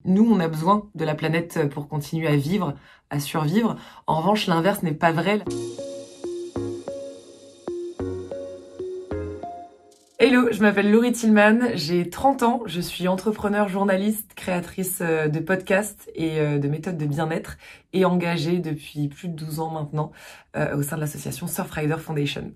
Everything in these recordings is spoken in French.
nous, on a besoin de la planète pour continuer à vivre, à survivre. En revanche, l'inverse n'est pas vrai. Hello, je m'appelle Laurie Tillman, j'ai 30 ans, je suis entrepreneur, journaliste, créatrice de podcasts et de méthodes de bien-être et engagée depuis plus de 12 ans maintenant au sein de l'association Surfrider Foundation.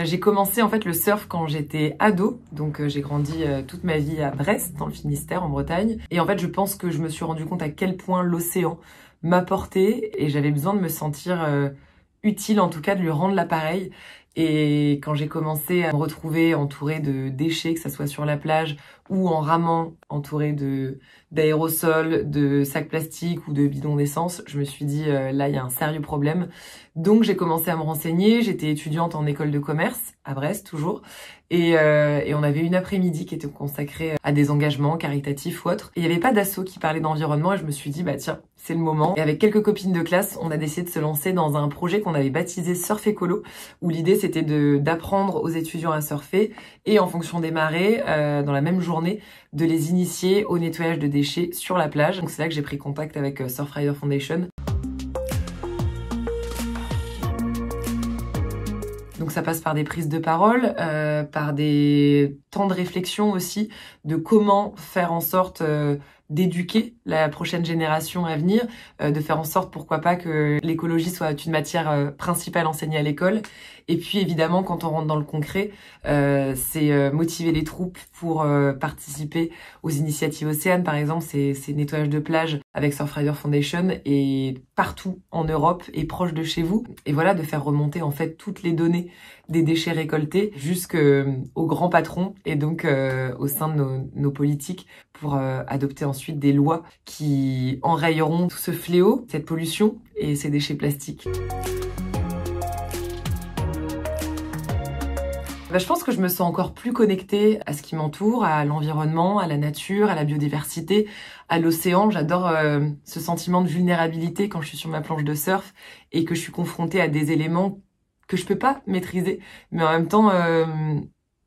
J'ai commencé en fait le surf quand j'étais ado, donc j'ai grandi toute ma vie à Brest, dans le Finistère, en Bretagne. Et en fait, je pense que je me suis rendu compte à quel point l'océan m'apportait et j'avais besoin de me sentir utile, en tout cas de lui rendre l'appareil. Et quand j'ai commencé à me retrouver entourée de déchets, que ça soit sur la plage ou en ramant, entourée d'aérosols, de sacs plastiques ou de bidons d'essence, je me suis dit là il y a un sérieux problème. Donc j'ai commencé à me renseigner, j'étais étudiante en école de commerce, à Brest toujours, et on avait une après-midi qui était consacrée à des engagements caritatifs ou autres. Et il n'y avait pas d'asso qui parlait d'environnement et je me suis dit bah tiens, c'est le moment. Et avec quelques copines de classe, on a décidé de se lancer dans un projet qu'on avait baptisé Surf Écolo, où l'idée c'était d'apprendre aux étudiants à surfer et en fonction des marées, dans la même journée, de les initier au nettoyage de déchets sur la plage. Donc c'est là que j'ai pris contact avec Surfrider Foundation. Donc ça passe par des prises de parole, par des temps de réflexion aussi, de comment faire en sorte d'éduquer la prochaine génération à venir, de faire en sorte, pourquoi pas, que l'écologie soit une matière principale enseignée à l'école. Et puis évidemment, quand on rentre dans le concret, c'est motiver les troupes pour participer aux initiatives Océane, par exemple, c'est nettoyage de plage avec Surfrider Foundation et partout en Europe et proche de chez vous. Et voilà, de faire remonter en fait toutes les données des déchets récoltés jusqu'aux grands patrons et donc au sein de nos politiques pour adopter ensuite des lois qui enrayeront tout ce fléau, cette pollution et ces déchets plastiques. Je pense que je me sens encore plus connectée à ce qui m'entoure, à l'environnement, à la nature, à la biodiversité, à l'océan. J'adore ce sentiment de vulnérabilité quand je suis sur ma planche de surf et que je suis confrontée à des éléments que je peux pas maîtriser. Mais en même temps,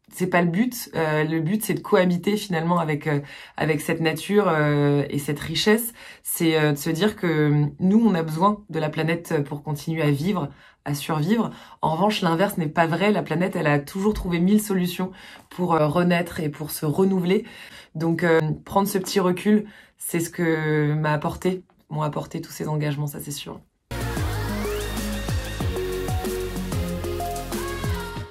c'est pas le but. Le but, c'est de cohabiter finalement avec cette nature et cette richesse. C'est de se dire que nous, on a besoin de la planète pour continuer à vivre, à survivre. En revanche, l'inverse n'est pas vrai. La planète, elle a toujours trouvé 1000 solutions pour renaître et pour se renouveler. Donc, prendre ce petit recul, c'est ce que m'ont apporté tous ces engagements, ça c'est sûr.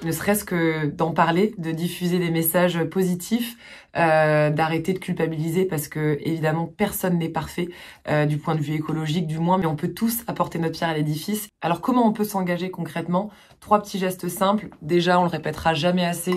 Ne serait-ce que d'en parler, de diffuser des messages positifs, d'arrêter de culpabiliser parce que évidemment personne n'est parfait du point de vue écologique du moins, mais on peut tous apporter notre pierre à l'édifice. Alors comment on peut s'engager concrètement? 3 petits gestes simples. Déjà, on le répétera jamais assez,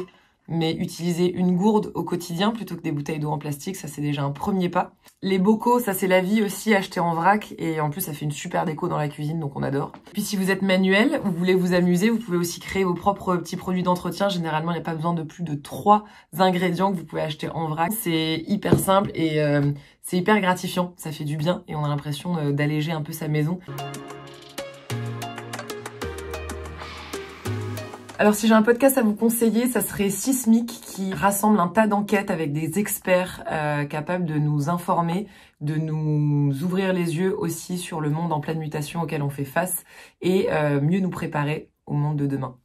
mais utiliser une gourde au quotidien plutôt que des bouteilles d'eau en plastique, ça c'est déjà un premier pas. Les bocaux, ça c'est la vie aussi, acheter en vrac et en plus ça fait une super déco dans la cuisine, donc on adore. Puis si vous êtes manuel, vous voulez vous amuser, vous pouvez aussi créer vos propres petits produits d'entretien. Généralement, il n'y a pas besoin de plus de 3 ingrédients que vous pouvez acheter en vrac. C'est hyper simple et c'est hyper gratifiant, ça fait du bien et on a l'impression d'alléger un peu sa maison. Alors si j'ai un podcast à vous conseiller, ça serait Sismic qui rassemble un tas d'enquêtes avec des experts capables de nous informer, de nous ouvrir les yeux aussi sur le monde en pleine mutation auquel on fait face et mieux nous préparer au monde de demain.